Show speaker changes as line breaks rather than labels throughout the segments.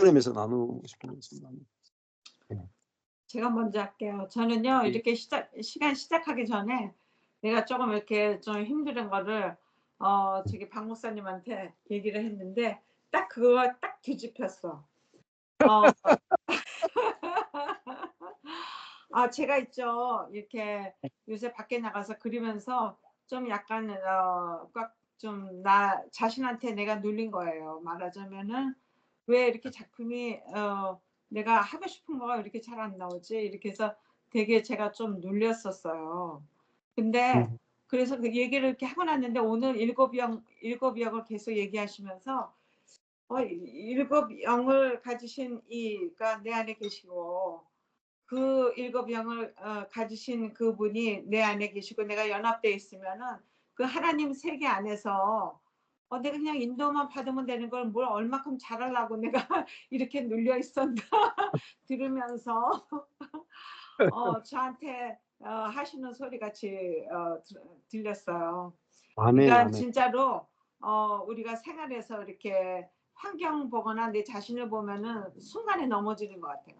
프레임에서 나누고 싶은 거 있습니다. 네.
제가 먼저 할게요. 저는요,
네.
이렇게 시간 시작하기 전에 내가 조금 이렇게 좀 힘든 거를 저기 박 목사님한테 얘기를 했는데 딱 그거 딱 뒤집혔어. 어, 제가 있죠. 이렇게 요새 밖에 나가서 그리면서 좀 약간 꽉 좀 나 자신한테 내가 눌린 거예요. 말하자면은 왜 이렇게 작품이 내가 하고 싶은 거가 왜 이렇게 잘 안 나오지? 이렇게 해서 되게 제가 좀 눌렸었어요. 근데
음.
그래서 그 얘기를 이렇게 하고 났는데 오늘 일곱 영을 계속 얘기하시면서 일곱 영을 가지신 이가 내 안에 계시고 그 일곱 영을 가지신 그분이 내 안에 계시고 내가 연합되어 있으면은 그 하나님 세계 안에서 내가 그냥 인도만 받으면 되는 걸 뭘 얼마큼 잘하려고 내가 이렇게 눌려 있었나 들으면서 저한테 하시는 소리 같이 들렸어요.
아멘,
그러니까
아멘.
진짜로 우리가 생활에서 이렇게 환경 보거나 내 자신을 보면은 순간에 넘어지는 것 같아요.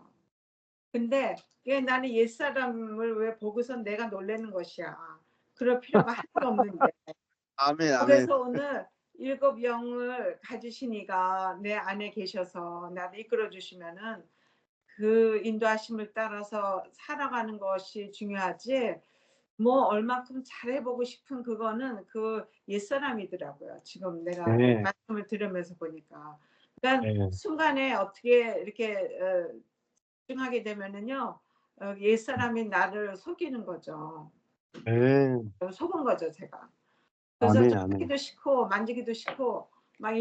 근데 왜 나는 옛사람을 왜 보고선 내가 놀라는 것이야. 그럴 필요가 하나도 없는데.
아멘, 아멘.
그래서 오늘 일곱 영을 가지신 이가 내 안에 계셔서 나를 이끌어 주시면은 그 인도하심을 따라서 살아가는 것이 중요하지 뭐 얼만큼 잘해보고 싶은 그거는 그 옛사람이더라고요. 지금 내가
네.
말씀을 들으면서 보니까. 그러니까
네.
순간에 어떻게 이렇게 집중하게 되면은요. 옛사람이 나를 속이는 거죠.
네.
속은 거죠, 제가. 그래서
아멘,
좀
아멘.
하기도 싫고 만지기도 싫고 막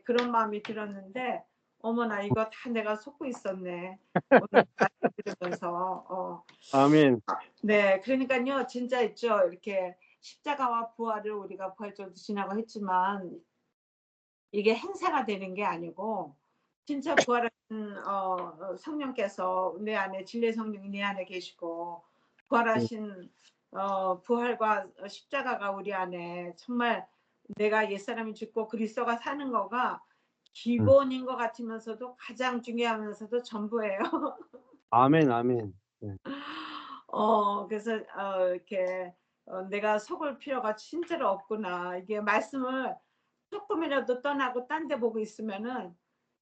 그런 마음이 들었는데 어머나 이거 다 내가 속고 있었네. 오늘 말씀 들으면서
아멘.
네, 그러니까요, 진짜 있죠. 이렇게 십자가와 부활을 우리가 부활절도 지나고 했지만 이게 행사가 되는 게 아니고 진짜 부활하신 성령께서 내 안에 진리 성령이 내 안에 계시고 부활하신 부활과 십자가가 우리 안에 정말 내가 옛사람이 죽고 그리스도가 사는 거가
음.
기본인 것 같으면서도 가장 중요하면서도 전부예요.
아멘, 아멘. 네.
그래서 이렇게 내가 속을 필요가 진짜로 없구나. 이게 말씀을 조금이라도 떠나고 딴 데 보고 있으면은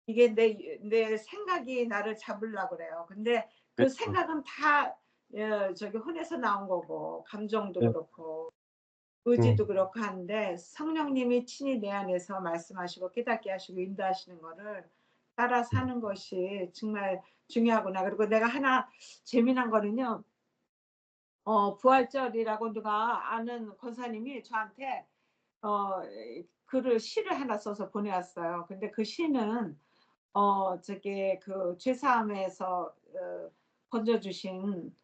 이게 내 생각이 나를 잡으려고 그래요. 근데
네.
그 생각은 다 저기 혼에서 나온 거고 감정도
네.
그렇고 의지도 그렇고 한데 성령님이 친히 내 안에서 말씀하시고 깨닫게 하시고 인도하시는 거를 따라 사는 것이 정말 중요하구나. 그리고 내가 하나 재미난 거는요. 부활절이라고 누가 아는 권사님이 저한테 어 시를 하나 써서 보내왔어요. 근데 그 시는 저기 그 죄사함에서 건져 주신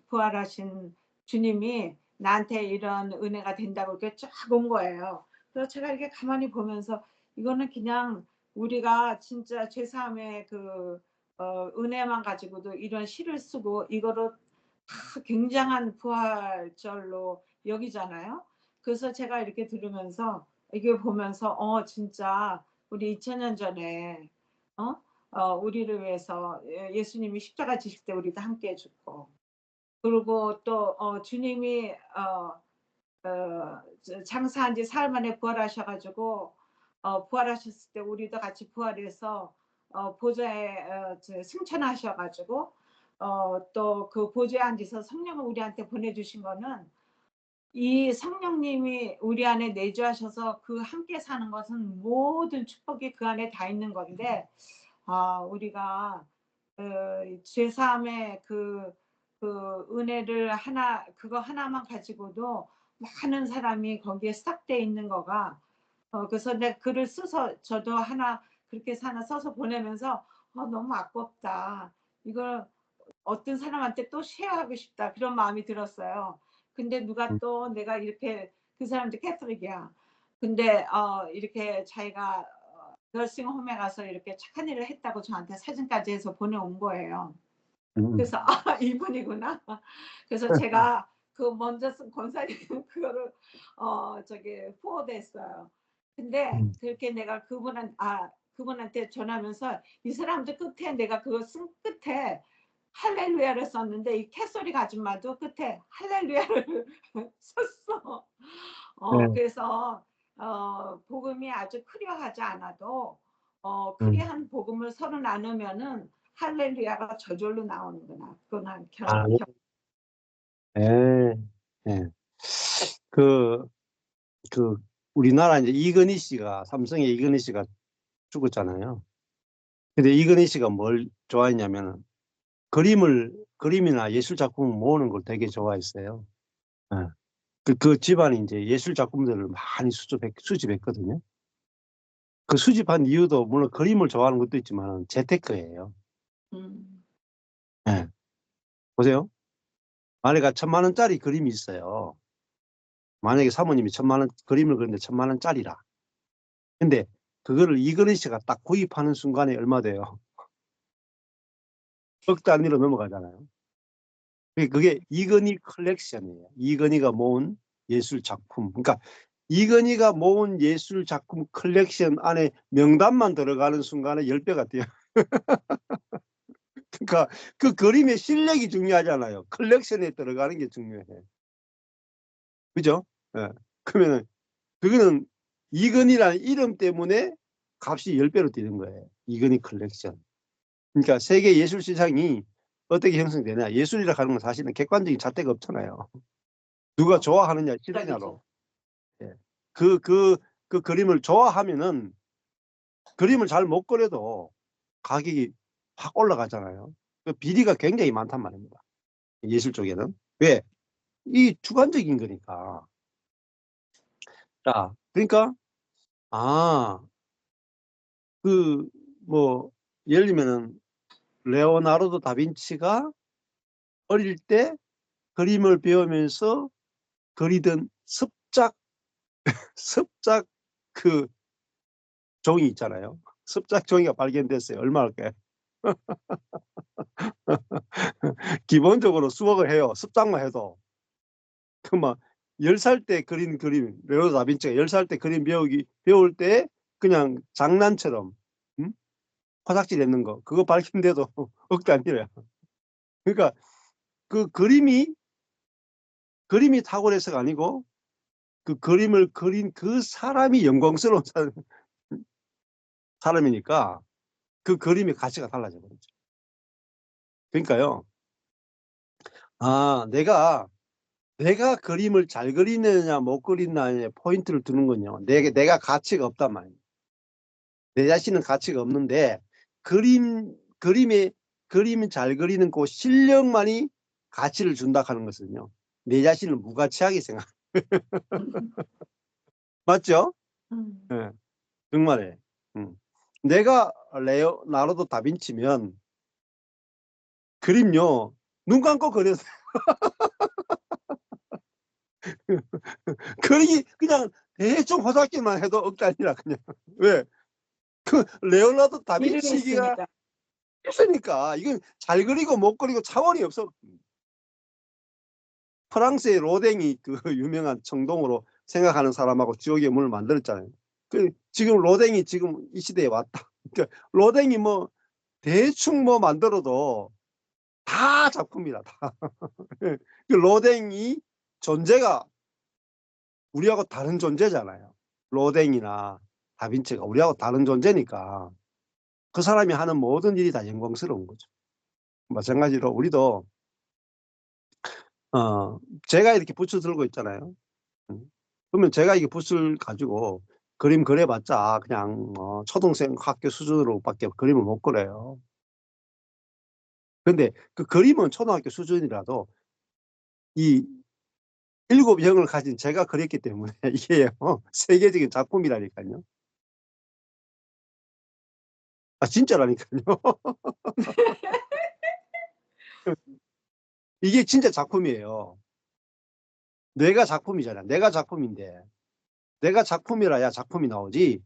부활하신 주님이 나한테 이런 은혜가 된다고 이렇게 쫙 온 거예요. 그래서 제가 이렇게 가만히 보면서 이거는 그냥 우리가 진짜 죄사함의 그 은혜만 가지고도 이런 시를 쓰고 이거로 다 굉장한 부활절로 여기잖아요. 그래서 제가 이렇게 들으면서 이게 보면서 진짜 우리 2000년 전에 어? 우리를 위해서 예수님이 십자가 지실 때 우리도 함께 죽고 그리고 또 주님이 장사한 지 사흘 만에 부활하셔 가지고 부활하셨을 때 우리도 같이 부활해서 보좌에 승천하셔 가지고 또 그 보좌에 앉아서 성령을 우리한테 보내주신 거는 이 성령님이 우리 안에 내주하셔서 그 함께 사는 것은 모든 축복이 그 안에 다 있는 건데 우리가 죄사함의 그 은혜를 그거 하나만 가지고도 많은 사람이 거기에 싹 돼 있는 거가 그래서 내가 글을 써서 저도 하나 그렇게 하나 써서 보내면서 너무 아깝다. 이걸 어떤 사람한테 또 쉐어하고 싶다. 그런 마음이 들었어요. 근데 누가 또 내가 이렇게 그 사람도 캐톨릭이야. 근데 이렇게 자기가 너싱홈에 가서 이렇게 착한 일을 했다고 저한테 사진까지 해서 보내온 거예요.
음.
그래서 이분이구나. 그래서 제가 그 먼저 쓴 권사님 그거를 저기 포워드했어요. 근데
음.
그렇게 내가 그분은 그분한테 전하면서 이 사람들 끝에 내가 그거 쓴 끝에 할렐루야를 썼는데 이 캐서릭 아줌마도 끝에 할렐루야를 썼어.
네.
그래서 복음이 아주 크려하지 않아도
음.
크리한 복음을 서로 나누면은 할렐루야가 저절로 나오는구나. 그거 난
아, 예. 예. 그, 우리나라 이제 이건희 씨가, 삼성의 이건희 씨가 죽었잖아요. 근데 이건희 씨가 뭘 좋아했냐면은 그림이나 예술 작품을 모으는 걸 되게 좋아했어요. 예. 그 집안이 이제 예술 작품들을 많이 수집했거든요. 그 수집한 이유도 물론 그림을 좋아하는 것도 있지만 재테크예요.
음.
예. 보세요. 아내가 1,000만 원짜리 그림이 있어요. 만약에 사모님이 1,000만 원 그림을 그렸는데 1,000만 원짜리라. 근데 그거를 이건희 씨가 딱 구입하는 순간에 얼마 돼요? 억 단위로 넘어가잖아요. 그게 이건희 컬렉션이에요. 이건희가 모은 예술 작품. 그러니까 이건희가 모은 예술 작품 컬렉션 안에 명단만 들어가는 순간에 10배가 돼요. 그러니까 그 그림의 실력이 중요하잖아요. 컬렉션에 들어가는 게 중요해. 그죠? 예. 그러면은 그거는 이건희라는 이름 때문에 값이 10배로 뛰는 거예요. 이건희 컬렉션. 그러니까 세계 예술 시장이 어떻게 형성되냐. 예술이라 하는 건 사실은 객관적인 잣대가 없잖아요. 누가 좋아하느냐 싫으냐로. 예. 그 그림을 좋아하면은 그림을 잘 못 그려도 가격이 확 올라가잖아요. 그 비리가 굉장히 많단 말입니다. 예술 쪽에는. 왜? 이 주관적인 거니까. 자, 그러니까 아, 그 뭐 예를 들면은 레오나르도 다빈치가 어릴 때 그림을 배우면서 그리던 습작 그 종이 있잖아요. 습작 종이가 발견됐어요. 얼마일까요? 기본적으로 수학을 해요. 습작만 해도. 그막 10살 때 그린 그림, 레오나르도 다빈치가 10살 때 그림 배울 때 그냥 장난처럼 화작질 했는 거 그거 밝힌데도 억 단위래요. 그러니까 그 그림이 탁월해서가 아니고 그 그림을 그린 그 사람이 영광스러운 사람이니까 그 그림의 가치가 달라져 버리죠. 그러니까요. 아, 내가 그림을 잘 그리느냐 못 그리느냐에 포인트를 두는 건요. 내가 가치가 없단 말이에요. 내 자신은 가치가 없는데 그림이 잘 그리는 그 실력만이 가치를 준다 하는 것은요. 내 자신을 무가치하게 생각. 맞죠?
음.
예. 정말에. 내가 레오나르도 다빈치면 그림요 눈 감고 그려서 그리기 그냥 대충 허작기만 해도 억단이라 그냥. 왜? 그 레오나르도
이름이
다빈치가
있으니까.
했으니까 이건 잘 그리고 못 그리고 차원이 없어. 프랑스의 로댕이 그 유명한 청동으로 생각하는 사람하고 지옥의 문을 만들었잖아요. 지금 로댕이 지금 이 시대에 왔다. 그러니까 로댕이 뭐 대충 뭐 만들어도 다 작품이다. 다. 그 로댕이 존재가 우리하고 다른 존재잖아요. 로댕이나 다빈치가 우리하고 다른 존재니까 그 사람이 하는 모든 일이 다 영광스러운 거죠. 마찬가지로 우리도 제가 이렇게 붓을 들고 있잖아요. 그러면 제가 이게 붓을 가지고 그림 그려봤자 그냥 초등생 학교 수준으로밖에 그림을 못 그려요. 근데 그 그림은 초등학교 수준이라도 이 7형을 가진 제가 그렸기 때문에 이게 세계적인 작품이라니까요. 아, 진짜라니까요. 이게 진짜 작품이에요. 내가 작품이잖아. 내가 작품인데. 내가 작품이라야 작품이 나오지.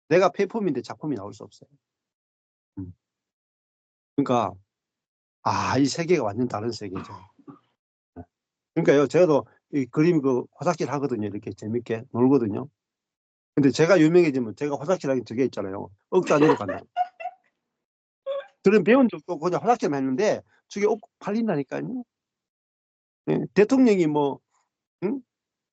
내가 폐품인데 작품이 나올 수 없어요. 음. 그러니까 이 세계가 완전 다른 세계죠. 그러니까요. 저도 이 그림 그 화작질 하거든요. 이렇게 재밌게 놀거든요. 근데 제가 유명해지면 제가 화장실하게 저게 있잖아요. 억 단위로 간다. 그런 배운 적도 그냥 화장실만 했는데 저게 억 팔린다니까요. 예, 대통령이 뭐 응?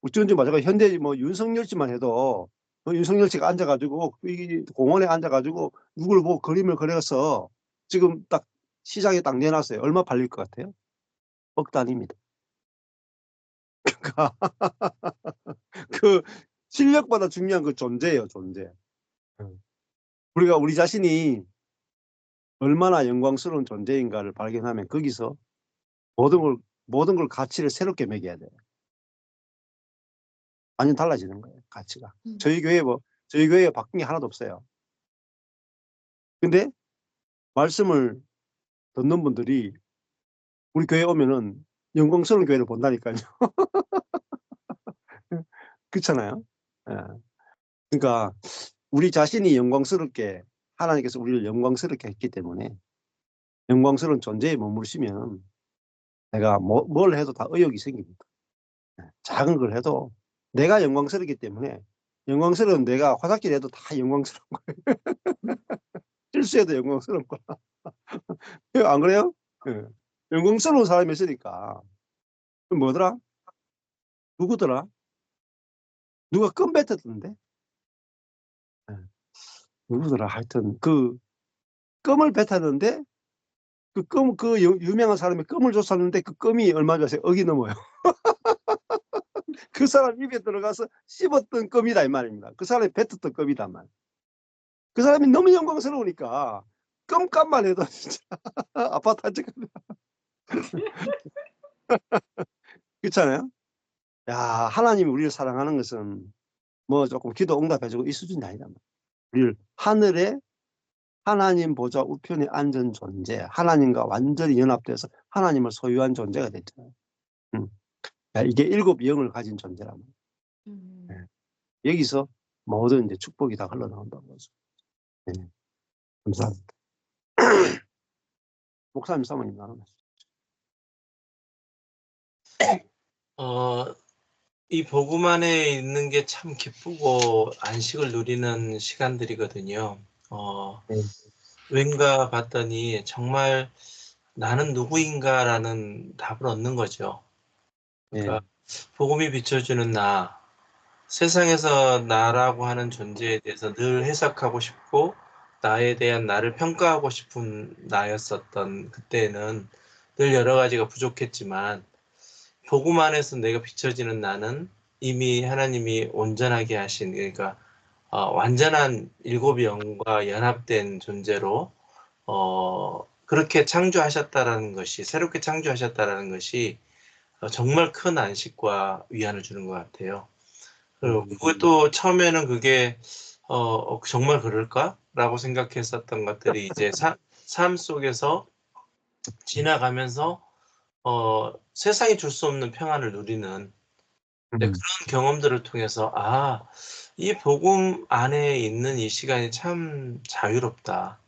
어쩐지 맞아가 현대 뭐 윤석열 씨만 해도 윤석열 씨가 앉아가지고 이 공원에 앉아가지고 누굴 보고 그림을 그려서 지금 딱 시장에 딱 내놨어요. 얼마 팔릴 것 같아요? 억 단위입니다. 그러니까 그 실력보다 중요한 그 존재예요, 존재. 우리가 우리 자신이 얼마나 영광스러운 존재인가를 발견하면 거기서 모든 걸 모든 걸 가치를 새롭게 매겨야 돼요. 완전 달라지는 거예요, 가치가. 저희 교회에 바뀐 게 하나도 없어요. 근데 말씀을 듣는 분들이 우리 교회 오면은 영광스러운 교회를 본다니까요. 그렇잖아요. 예. 그러니까 우리 자신이 영광스럽게 하나님께서 우리를 영광스럽게 했기 때문에 영광스러운 존재에 머무르시면 내가 뭘 해도 다 의욕이 생깁니다. 예. 작은 걸 해도 내가 영광스럽기 때문에 영광스러운 내가 화장실 해도 다 영광스러운 거예요. 실수해도 영광스러운 거야. 안 그래요? 예. 영광스러운 사람이 있으니까. 뭐더라? 누구더라? 누가 껌 뱉었던데? 예. 누구더라? 하여튼 그 껌을 뱉었는데 그 유명한 사람이 껌을 줬었는데 그 껌이 얼마 전에 억이 넘어요. 그 사람 입에 들어가서 씹었던 껌이다 이 말입니다. 그 사람이 뱉었던 껌이다 말. 그 사람이 너무 영광스러우니까 껌값만 해도 진짜 아파트 한 채. 그렇잖아요. 야, 하나님이 우리를 사랑하는 것은 뭐 조금 기도 응답해주고 이 수준이 아니다. 우리를 하늘에 하나님 보좌 우편에 앉은 존재, 하나님과 완전히 연합돼서 하나님을 소유한 존재가 됐잖아요. 야, 이게 7 영을 가진 존재란 말이에요. 여기서 모든 이제 축복이 다 흘러나온다고 하죠. 네. 감사합니다. 목사님, 사모님 나눠.
이 복음 안에 있는 게 참 기쁘고 안식을 누리는 시간들이거든요.
네.
왠가 봤더니 정말 나는 누구인가라는 답을 얻는 거죠. 그러니까 복음이 비춰주는 나, 세상에서 나라고 하는 존재에 대해서 늘 해석하고 싶고 나에 대한 나를 평가하고 싶은 나였었던 그때는 늘 여러 가지가 부족했지만 복음 안에서 내가 비춰지는 나는 이미 하나님이 온전하게 하신, 그러니까 완전한 7 영과 연합된 존재로 그렇게 창조하셨다라는 것이, 새롭게 창조하셨다라는 것이 정말 큰 안식과 위안을 주는 것 같아요. 그리고 그것도 처음에는 그게 정말 그럴까라고 생각했었던 것들이 이제 삶 속에서 지나가면서 세상이 줄 수 없는 평안을 누리는 그런 경험들을 통해서 이 복음 안에 있는 이 시간이 참 자유롭다.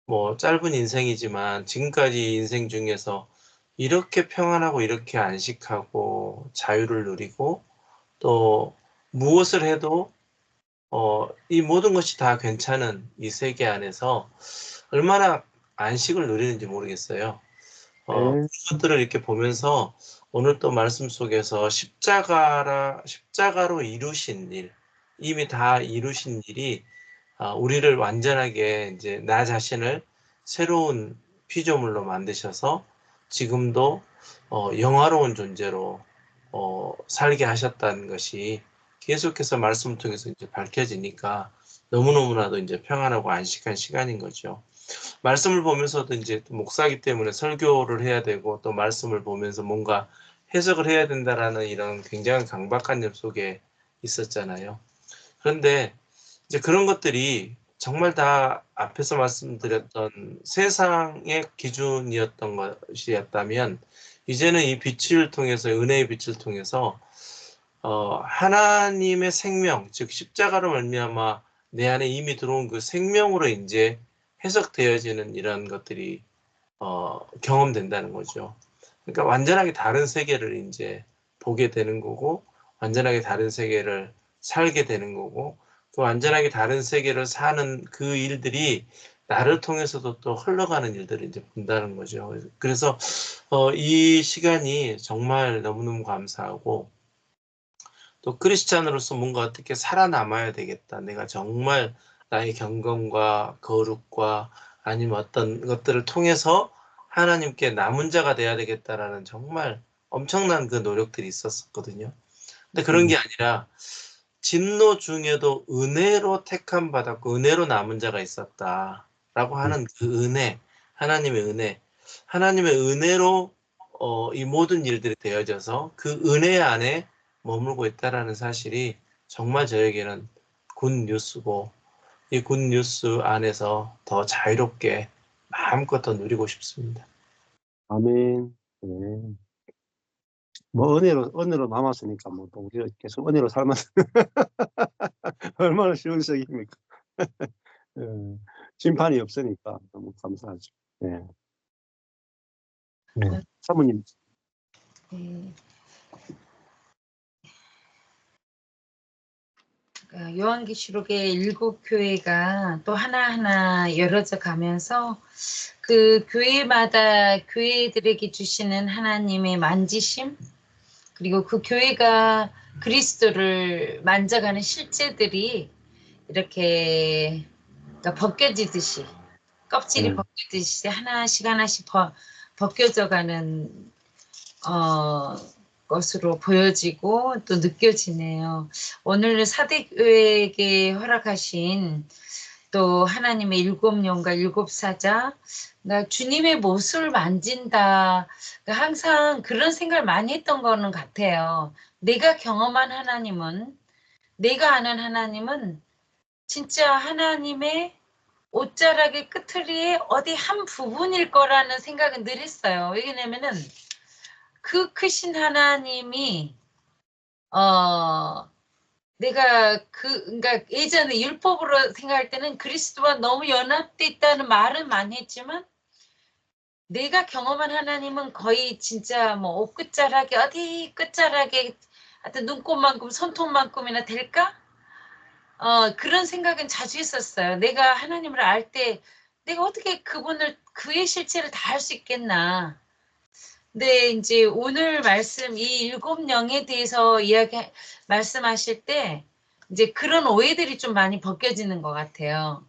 뭐 짧은 인생이지만 지금까지 인생 중에서 이렇게 평안하고 이렇게 안식하고 자유를 누리고 또 무엇을 해도 이 모든 것이 다 괜찮은 이 세계 안에서 얼마나 안식을 누리는지 모르겠어요. 그것들을 이렇게 보면서 오늘 또 말씀 속에서 십자가로 이루신 일, 이미 다 이루신 일이 우리를 완전하게 이제 나 자신을 새로운 피조물로 만드셔서 지금도 영화로운 존재로 살게 하셨다는 것이 계속해서 말씀을 통해서 이제 밝혀지니까 너무너무나도 이제 평안하고 안식한 시간인 거죠. 말씀을 보면서도 이제 목사기 때문에 설교를 해야 되고 또 말씀을 보면서 뭔가 해석을 해야 된다라는 이런 굉장히 강박관념 속에 있었잖아요. 그런데 이제 그런 것들이 정말 다 앞에서 말씀드렸던 세상의 기준이었던 것이었다면 이제는 이 빛을 통해서, 은혜의 빛을 통해서 하나님의 생명, 즉 십자가로 말미암아 내 안에 이미 들어온 그 생명으로 이제 해석되어지는 이런 것들이 경험된다는 거죠. 그러니까 완전하게 다른 세계를 이제 보게 되는 거고 완전하게 다른 세계를 살게 되는 거고 그 완전하게 다른 세계를 사는 그 일들이 나를 통해서도 또 흘러가는 일들을 이제 본다는 거죠. 그래서 이 시간이 정말 너무너무 감사하고, 또 크리스찬으로서 뭔가 어떻게 살아남아야 되겠다. 내가 정말 나의 경건과 거룩과 아니면 어떤 것들을 통해서 하나님께 남은 자가 돼야 되겠다라는 정말 엄청난 그 노력들이 있었거든요. 근데 그런 게 아니라 진노 중에도 은혜로 택함 받았고 은혜로 남은 자가 있었다라고 하는 그 은혜, 하나님의 은혜, 하나님의 은혜로 이 모든 일들이 되어져서 그 은혜 안에 머물고 있다라는 사실이 정말 저에게는 굿 뉴스고, 이 굿 뉴스 안에서 더 자유롭게 마음껏 더 누리고 싶습니다.
아멘. 네. 뭐 은혜로 남았으니까 뭐 또 우리가 계속 은혜로 살면서 얼마나 쉬운 시작입니까? 예, 심판이 없으니까 너무 감사하죠. 네. 네. 사모님.
네. 요한계시록의 7 교회가 또 하나하나 열어져 가면서 그 교회마다 교회들에게 주시는 하나님의 만지심, 그리고 그 교회가 그리스도를 만져가는 실제들이 이렇게 그러니까 벗겨지듯이, 껍질이 벗겨지듯이 하나씩 벗겨져 가는 것으로 보여지고 또 느껴지네요. 오늘 사대교회에게 허락하신 또 하나님의 7영과 7사자, 그러니까 주님의 모습을 만진다. 그러니까 항상 그런 생각을 많이 했던 거는 같아요. 내가 경험한 하나님은, 내가 아는 하나님은 진짜 하나님의 옷자락의 끝트리의 어디 한 부분일 거라는 생각은 늘 했어요. 왜냐면은 그 크신 하나님이 내가 그러니까 예전에 율법으로 생각할 때는 그리스도와 너무 연합돼 있다는 말은 많이 했지만, 내가 경험한 하나님은 거의 진짜 뭐 옷 끝자락에 어디 끝자락에 하여튼 눈곱만큼 손톱만큼이나 될까? 그런 생각은 자주 했었어요. 내가 하나님을 알 때 내가 어떻게 그의 실체를 다 알 수 있겠나. 네, 이제 오늘 말씀 이 7영에 대해서 말씀하실 때 이제 그런 오해들이 좀 많이 벗겨지는 것 같아요.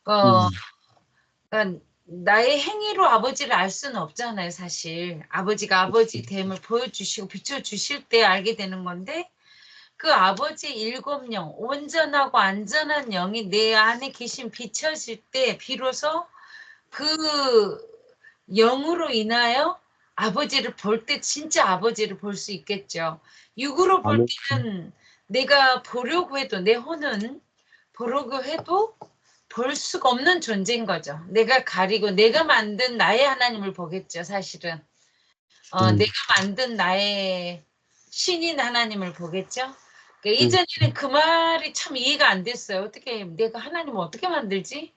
그러니까 나의 행위로 아버지를 알 수는 없잖아요, 사실. 아버지가 아버지 됨을 보여주시고 비춰주실 때 알게 되는 건데, 그 아버지의 7영, 온전하고 안전한 영이 내 안에 계신 비춰질 때 비로소 그 영으로 인하여 아버지를 볼 때 진짜 아버지를 볼 수 있겠죠. 육으로 볼 때는 내가 보려고 해도, 내 혼은 보려고 해도 볼 수가 없는 존재인 거죠. 내가 가리고 내가 만든 나의 하나님을 보겠죠, 사실은. 내가 만든 나의 신인 하나님을 보겠죠. 그러니까 이전에는 그 말이 참 이해가 안 됐어요. 어떻게 내가 하나님을 어떻게 만들지?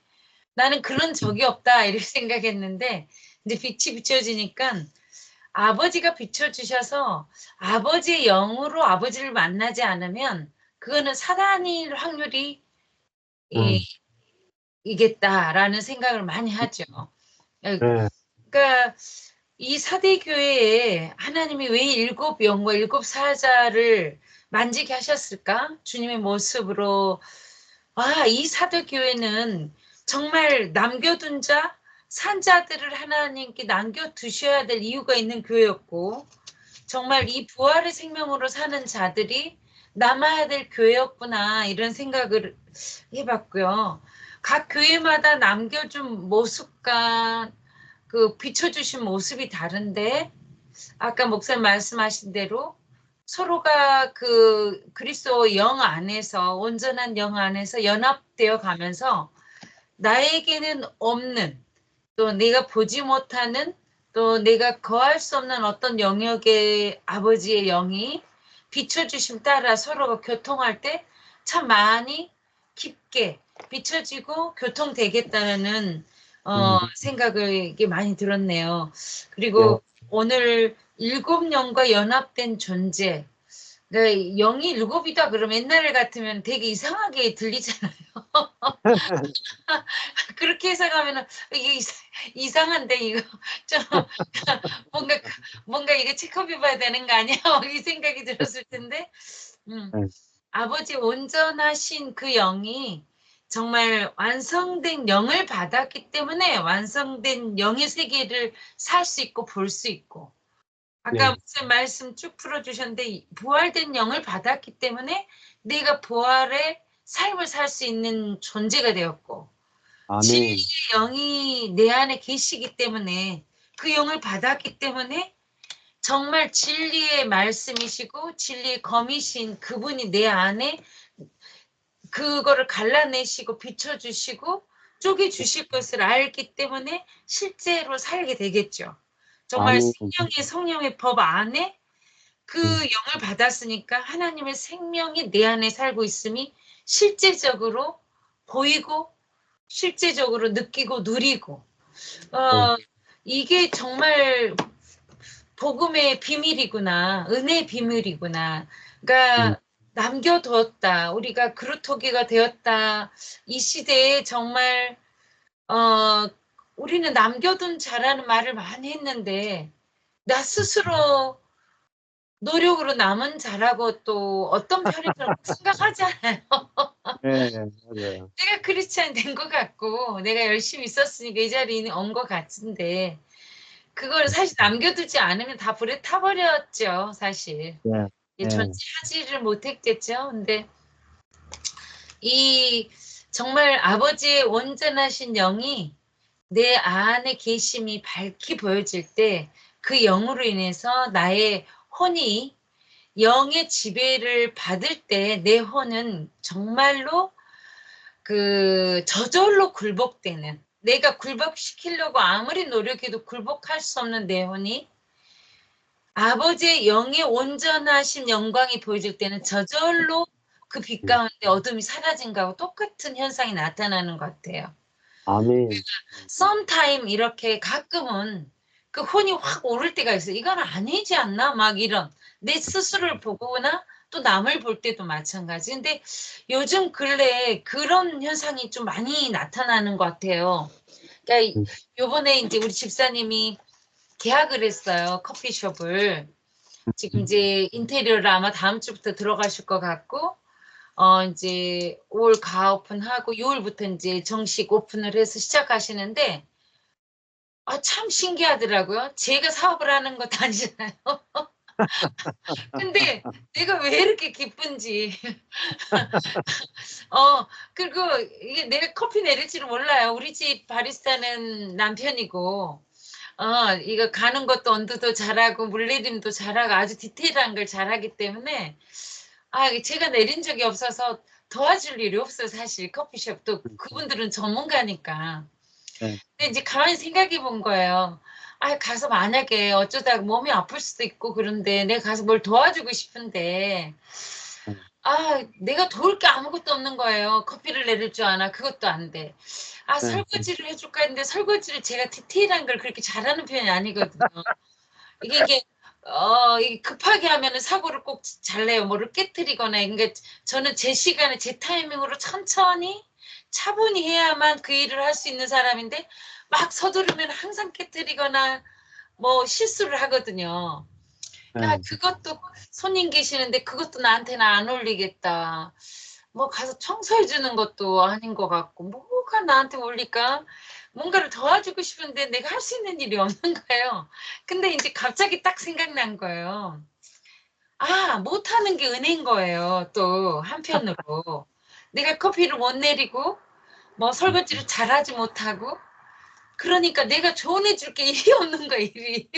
나는 그런 적이 없다 이렇게 생각했는데, 이제 빛이 비춰지니까 아버지가 비춰주셔서 아버지의 영으로 아버지를 만나지 않으면 그거는 사단일 확률이 이겠다라는 생각을 많이 하죠. 그러니까 이 사대교회에 하나님이 왜 7영과 7사자를 만지게 하셨을까? 주님의 모습으로. 이 사대교회는 정말 남겨둔 자, 산 자들을 하나님께 남겨두셔야 될 이유가 있는 교회였고, 정말 이 부활의 생명으로 사는 자들이 남아야 될 교회였구나, 이런 생각을 해봤고요. 각 교회마다 남겨준 모습과 그 비춰주신 모습이 다른데, 아까 목사님 말씀하신 대로 서로가 그 그리스도 영 안에서, 온전한 영 안에서 연합되어 가면서 나에게는 없는, 또 내가 보지 못하는, 또 내가 거할 수 없는 어떤 영역의 아버지의 영이 비춰주심 따라 서로가 교통할 때 참 많이 깊게 비춰지고 교통되겠다는 생각을 이게 많이 들었네요. 그리고 오늘 7영과 연합된 존재, 그러니까 영이 7이다 그러면 옛날 같으면 되게 이상하게 들리잖아요. 그렇게 해석하면은 이게 이상한데 이거 좀 뭔가 뭔가 이거 체크해봐야 되는 거 아니야? 이 생각이 들었을 텐데,
네.
아버지 온전하신 그 영이 정말 완성된 영을 받았기 때문에 완성된 영의 세계를 살 수 있고 볼 수 있고, 아까
네.
무슨 말씀 쭉 풀어주셨는데 부활된 영을 받았기 때문에 내가 부활의 삶을 살 수 있는 존재가 되었고,
아멘.
진리의 영이 내 안에 계시기 때문에 그 영을 받았기 때문에 정말 진리의 말씀이시고 진리의 검이신 그분이 내 안에 그거를 갈라내시고 비춰주시고 쪼개주실 것을 알기 때문에 실제로 살게 되겠죠. 정말
아멘.
생명의 성령의 법 안에 그 영을 받았으니까 하나님의 생명이 내 안에 살고 있음이 실제적으로 보이고 실제적으로 느끼고 누리고, 이게 정말 복음의 비밀이구나, 은혜의 비밀이구나. 그러니까 남겨두었다, 우리가 그루터기가 되었다. 이 시대에 정말 우리는 남겨둔 자라는 말을 많이 했는데 나 스스로 노력으로 남은 자라고 또 어떤 편이라고 생각하지 않아요.
네, 맞아요.
내가 크리스찬 된 것 같고 내가 열심히 있었으니까 이 자리에 온 것 같은데 그걸 사실 남겨두지 않으면 다 불에 타버렸죠, 사실.
네. 네.
존재하지를 못했겠죠. 근데 이 정말 아버지의 온전하신 영이 내 안에 계심이 밝히 보여질 때 그 영으로 인해서 나의 혼이 영의 지배를 받을 때 내 혼은 정말로 그 저절로 굴복되는, 내가 굴복시키려고 아무리 노력해도 굴복할 수 없는 내 혼이 아버지의 영의 온전하신 영광이 보여질 때는 저절로 그 빛 가운데 어둠이 사라진 거하고 똑같은 현상이 나타나는 것 같아요.
아멘.
sometime 이렇게 가끔은 그 혼이 확 오를 때가 있어요. 이건 아니지 않나? 막 이런 내 스스로를 보거나 또 남을 볼 때도 마찬가지. 근데 요즘 근래에 그런 현상이 좀 많이 나타나는 것 같아요. 그러니까 요번에 이제 우리 집사님이 계약을 했어요. 커피숍을. 지금 이제 인테리어를 아마 다음 주부터 들어가실 것 같고, 이제 5월 가오픈하고 6월부터 이제 정식 오픈을 해서 시작하시는데, 참 신기하더라고요. 제가 사업을 하는 것도 아니잖아요. 근데 내가 왜 이렇게 기쁜지. 그리고 이게 내가 커피 내릴지는 몰라요. 우리 집 바리스타는 남편이고, 이거 가는 것도 온도도 잘하고 물내림도 잘하고 아주 디테일한 걸 잘하기 때문에 제가 내린 적이 없어서 도와줄 일이 없어요. 사실 커피숍도 그분들은 전문가니까.
네.
근데 이제 가만히 생각해 본 거예요. 가서 만약에 어쩌다가 몸이 아플 수도 있고 그런데 내가 가서 뭘 도와주고 싶은데 내가 도울 게 아무것도 없는 거예요. 커피를 내릴 줄 아나 그것도 안 돼. 설거지를 해줄까 했는데 설거지를 제가 디테일한 걸 그렇게 잘하는 편이 아니거든요. 이게 급하게 하면은 사고를 꼭 잘 내요. 뭐를 깨뜨리거나. 그러니까 저는 제 시간에 제 타이밍으로 천천히 차분히 해야만 그 일을 할 수 있는 사람인데 막 서두르면 항상 깨뜨리거나 뭐 실수를 하거든요. 그것도 손님 계시는데 그것도 나한테는 안 어울리겠다. 뭐 가서 청소해 주는 것도 아닌 것 같고 뭐가 나한테 어울릴까? 뭔가를 도와주고 싶은데 내가 할 수 있는 일이 없는 거예요. 근데 이제 갑자기 딱 생각난 거예요. 못하는 게 은혜인 거예요. 또 한편으로. 내가 커피를 못 내리고 뭐 설거지를 잘하지 못하고 그러니까 내가 조언해 줄 게 일이 없는 거야, 일이.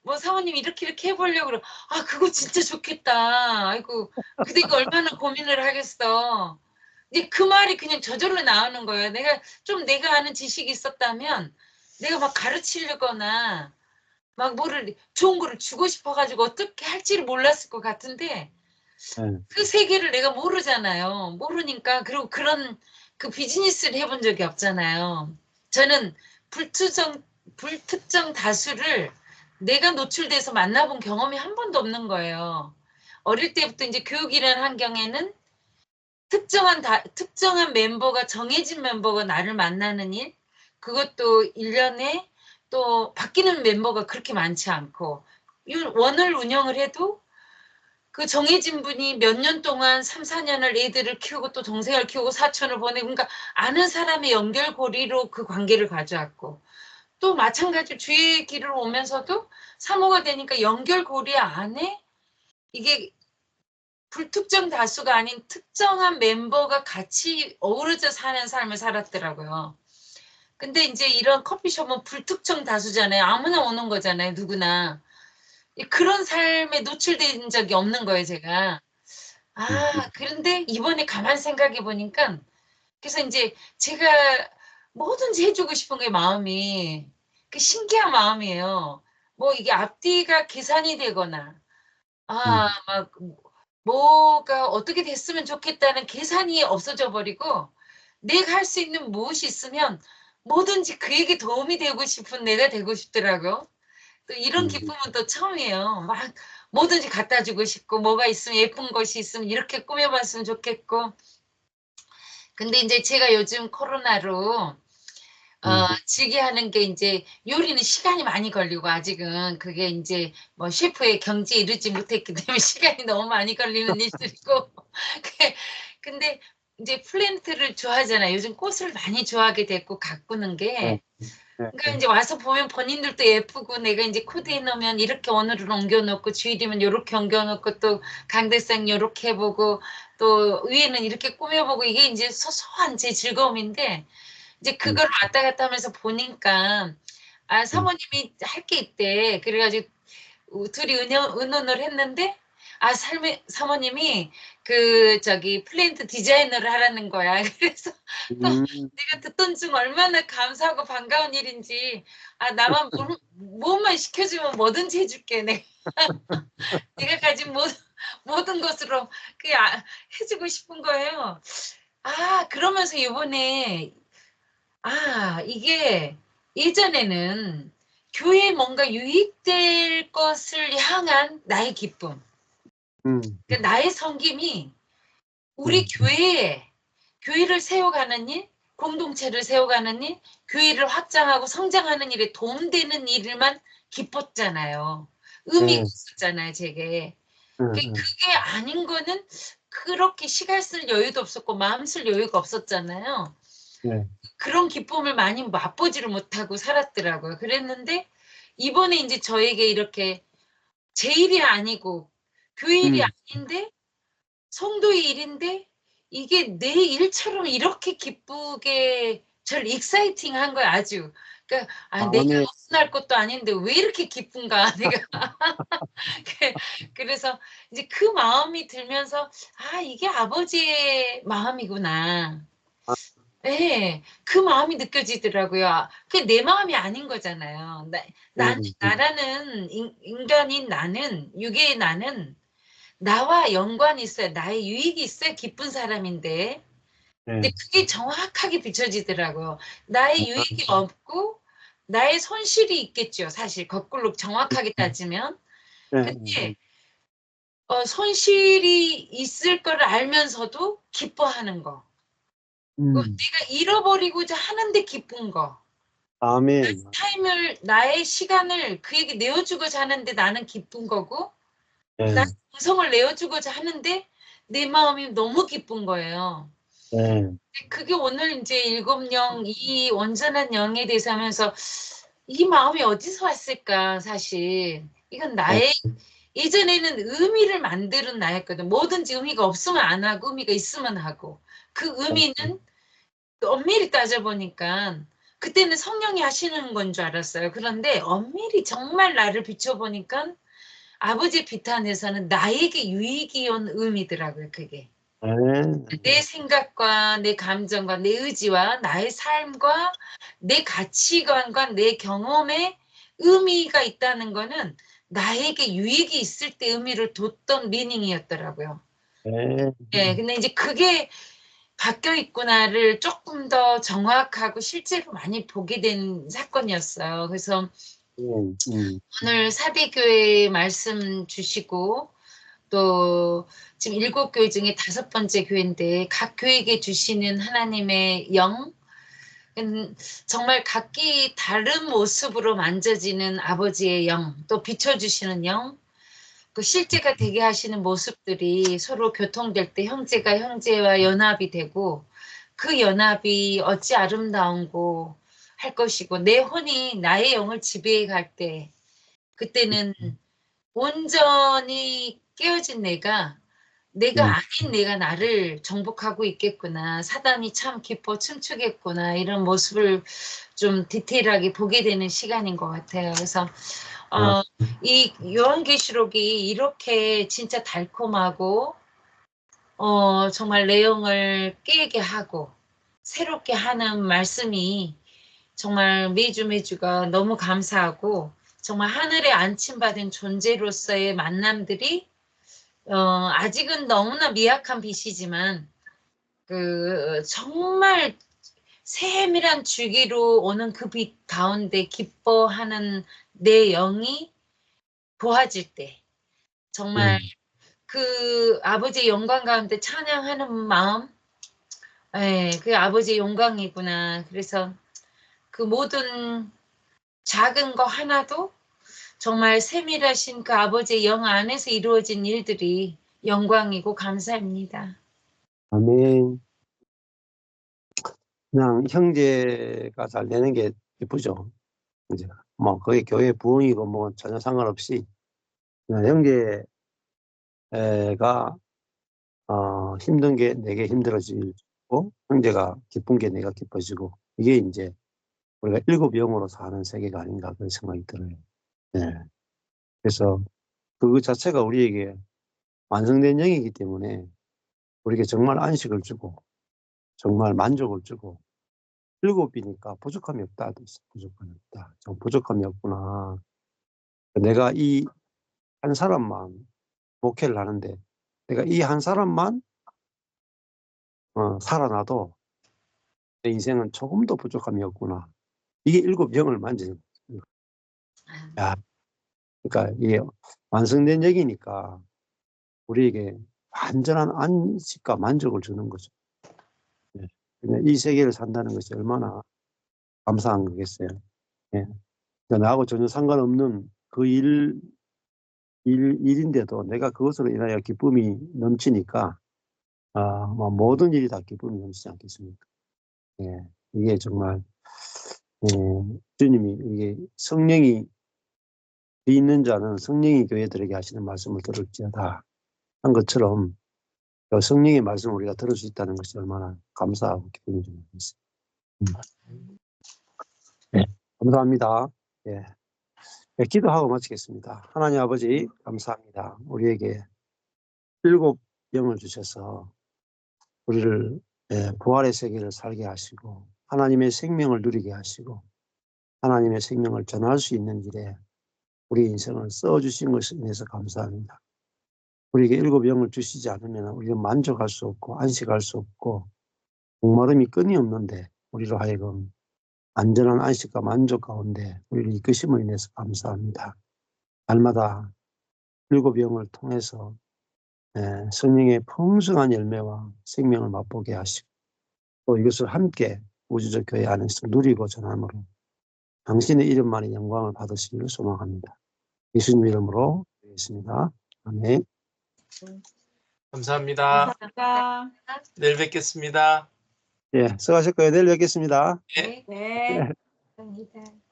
뭐 사모님 이렇게 해보려고 그러. 그거 진짜 좋겠다. 아이고, 근데 이거 얼마나 고민을 하겠어. 근데 그 말이 그냥 저절로 나오는 거예요. 내가 아는 지식이 있었다면 내가 막 가르치려거나 막 뭐를 좋은 거를 주고 싶어가지고 어떻게 할지를 몰랐을 것 같은데 그 세계를 내가 모르잖아요. 모르니까 그리고 그런 그 비즈니스를 해본 적이 없잖아요. 저는 불특정 다수를 내가 노출돼서 만나본 경험이 한 번도 없는 거예요. 어릴 때부터 이제 교육이라는 환경에는 특정한 멤버가, 정해진 멤버가 나를 만나는 일, 그것도 1년에 또 바뀌는 멤버가 그렇게 많지 않고, 원을 운영을 해도 그 정해진 분이 몇 년 동안 3, 4년을 애들을 키우고 또 동생을 키우고 사촌을 보내고, 그러니까 아는 사람의 연결고리로 그 관계를 가져왔고, 또 마찬가지로 주의 길을 오면서도 사모가 되니까 연결고리 안에 이게 불특정 다수가 아닌 특정한 멤버가 같이 어우러져 사는 삶을 살았더라고요. 근데 이제 이런 커피숍은 불특정 다수잖아요. 아무나 오는 거잖아요. 누구나. 그런 삶에 노출된 적이 없는 거예요, 제가. 그런데 이번에 가만 생각해 보니까, 그래서 이제 제가 뭐든지 해주고 싶은 게 마음이, 그 신기한 마음이에요. 뭐 이게 앞뒤가 계산이 되거나, 막 뭐가 어떻게 됐으면 좋겠다는 계산이 없어져 버리고, 내가 할 수 있는 무엇이 있으면 뭐든지 그에게 도움이 되고 싶은 내가 되고 싶더라고요. 또 이런 기쁨은 또 처음이에요. 막 뭐든지 갖다 주고 싶고, 뭐가 있으면, 예쁜 것이 있으면 이렇게 꾸며봤으면 좋겠고. 근데 이제 제가 요즘 코로나로 즐겨하는 게 이제 요리는 시간이 많이 걸리고, 아직은 그게 이제 뭐 셰프의 경지에 이르지 못했기 때문에 시간이 너무 많이 걸리는 일들이고. 근데 이제 플랜트를 좋아하잖아요. 요즘 꽃을 많이 좋아하게 됐고, 가꾸는 게. 그러니까 이제 와서 보면 본인들도 예쁘고, 내가 이제 코드에 넣으면 이렇게 오늘은 옮겨놓고, 주일이면 이렇게 옮겨놓고, 또 강대상 이렇게 해보고, 또 위에는 이렇게 꾸며보고, 이게 이제 소소한 제 즐거움인데, 이제 그걸 왔다 갔다 하면서 보니까, 사모님이 할 게 있대. 그래가지고 둘이 의논을 했는데, 사모님이 플랜트 디자이너를 하라는 거야. 그래서 또 내가 듣던 중 얼마나 감사하고 반가운 일인지, 나만 뭐만 시켜주면 뭐든지 해줄게. 내가 가진 모든 것으로 그게 해주고 싶은 거예요. 그러면서 이번에, 이게 예전에는 교회에 뭔가 유익될 것을 향한 나의 기쁨, 그러니까 나의 섬김이 우리 교회를 세워가는 일, 공동체를 세워가는 일, 교회를 확장하고 성장하는 일에 도움되는 일만 기뻤잖아요. 의미가 있었잖아요, 제게. 그게 아닌 거는 그렇게 시간 쓸 여유도 없었고 마음 쓸 여유가 없었잖아요. 그런 기쁨을 많이 맛보지를 못하고 살았더라고요. 그랬는데 이번에 이제 저에게 이렇게 제 일이 아니고 교회 일이 아닌데 성도의 일인데, 이게 내 일처럼 이렇게 기쁘게 저를 익사이팅한 거야, 아주. 그러니까 내가 어순할 것도 아닌데 왜 이렇게 기쁜가 내가. 그래서 이제 그 마음이 들면서 이게 아버지의 마음이구나. 네, 그 마음이 느껴지더라고요. 그게 내 마음이 아닌 거잖아요. 나라는 인간인 나는, 유괴의 나는 나와 연관이 있어요. 나의 유익이 있어야 기쁜 사람인데. 근데 그게 정확하게 비춰지더라고요. 나의 유익이 없고 나의 손실이 있겠죠. 사실 거꾸로 정확하게 따지면. 근데 손실이 있을 걸 알면서도 기뻐하는 거. 내가 잃어버리고자 하는데 기쁜 거.
아멘.
나의 시간을 그에게 내어주고자 하는데 나는 기쁜 거고, 나의 정성을 내어주고자 하는데 내 마음이 너무 기쁜 거예요. 그게 오늘 이제 7영, 이 온전한 영에 대해서 하면서 이 마음이 어디서 왔을까, 사실. 이건 예전에는 의미를 만드는 나였거든. 뭐든지 의미가 없으면 안 하고 의미가 있으면 하고. 그 의미는 엄밀히 따져보니까 그때는 성령이 하시는 건 줄 알았어요. 그런데 엄밀히 정말 나를 비춰보니까 아버지의 비탄에서는 나에게 유익이 온 의미더라고요, 그게. 내 생각과 내 감정과 내 의지와 나의 삶과 내 가치관과 내 경험에 의미가 있다는 거는 나에게 유익이 있을 때 의미를 뒀던 미닝이었더라고요. 근데 이제 그게 바뀌어 있구나를 조금 더 정확하고 실제로 많이 보게 된 사건이었어요. 그래서 오늘 사대교회 말씀 주시고 또 지금 7교회 중에 5번째 교회인데 각 교회에게 주시는 하나님의 영, 정말 각기 다른 모습으로 만져지는 아버지의 영, 또 비춰주시는 영, 그 실제가 되게 하시는 모습들이 서로 교통될 때 형제가 형제와 연합이 되고 그 연합이 어찌 아름다운고 할 것이고 내 혼이 나의 영을 지배해 갈 때 그때는 온전히 깨어진 내가 아닌 내가 나를 정복하고 있겠구나. 사단이 참 기뻐 춤추겠구나. 이런 모습을 좀 디테일하게 보게 되는 시간인 것 같아요. 그래서 이 요한계시록이 이렇게 진짜 달콤하고 정말 내용을 깨게 하고 새롭게 하는 말씀이 정말 매주가 너무 감사하고 정말 하늘에 안침받은 존재로서의 만남들이 아직은 너무나 미약한 빛이지만 그 정말 세밀한 주기로 오는 그 빛 가운데 기뻐하는 내 영이 보아질 때 정말 그 아버지의 영광 가운데 찬양하는 마음, 그 아버지의 영광이구나. 그래서 그 모든 작은 거 하나도 정말 세밀하신 그 아버지의 영 안에서 이루어진 일들이 영광이고 감사합니다.
아멘. 그냥 형제가 잘 되는 게 예쁘죠. 이제 뭐 거기 교회 부흥이고 뭐 전혀 상관없이 그냥 형제가 힘든 게 내게 힘들어지고 형제가 기쁜 게 내가 기뻐지고 이게 이제 우리가 7영으로 사는 세계가 아닌가 그런 생각이 들어요. 네. 그래서 그 자체가 우리에게 완성된 영이기 때문에 우리에게 정말 안식을 주고 정말 만족을 주고 7이니까 부족함이 없다. 부족함이 없다. 좀 부족함이 없구나. 내가 이 한 사람만 목회를 하는데 내가 이 한 사람만 살아나도 내 인생은 조금도 부족함이 없구나. 이게 7영을 만지는 거예요. 야, 그러니까 이게 완성된 영이니까 우리에게 완전한 안식과 만족을 주는 거죠. 네. 이 세계를 산다는 것이 얼마나 감사한 거겠어요. 네. 나하고 전혀 상관없는 그 일인데도 내가 그것으로 인하여 기쁨이 넘치니까 뭐 모든 일이 다 기쁨이 넘치지 않겠습니까? 예, 이게 정말 주님이 이게 성령이 있는 자는 성령이 교회들에게 하시는 말씀을 들을지어다 한 것처럼 성령의 말씀을 우리가 들을 수 있다는 것이 얼마나 감사하고 기쁨이 좀 있습니다. 네, 감사합니다. 예. 네, 기도하고 마치겠습니다. 하나님 아버지 감사합니다. 우리에게 7영을 주셔서 우리를 부활의 세계를 살게 하시고 하나님의 생명을 누리게 하시고 하나님의 생명을 전할 수 있는 일에 우리 인생을 써주신 것에 인해서 감사합니다. 우리에게 7영을 주시지 않으면 우리는 만족할 수 없고 안식할 수 없고 목마름이 끊임없는데 우리로 하여금 안전한 안식과 만족 가운데 우리를 이끄심을 인해서 감사합니다. 날마다 7영을 통해서 성령의 풍성한 열매와 생명을 맛보게 하시고 또 이것을 함께 우주적 교회 안에서 누리고 전함으로 당신의 이름만의 영광을 받으시기를 소망합니다. 예수님 이름으로 드리겠습니다. 아멘.
감사합니다.
감사합니다.
내일 뵙겠습니다.
예, 수고하셨고요. 내일 뵙겠습니다.
네.
네.
감사합니다.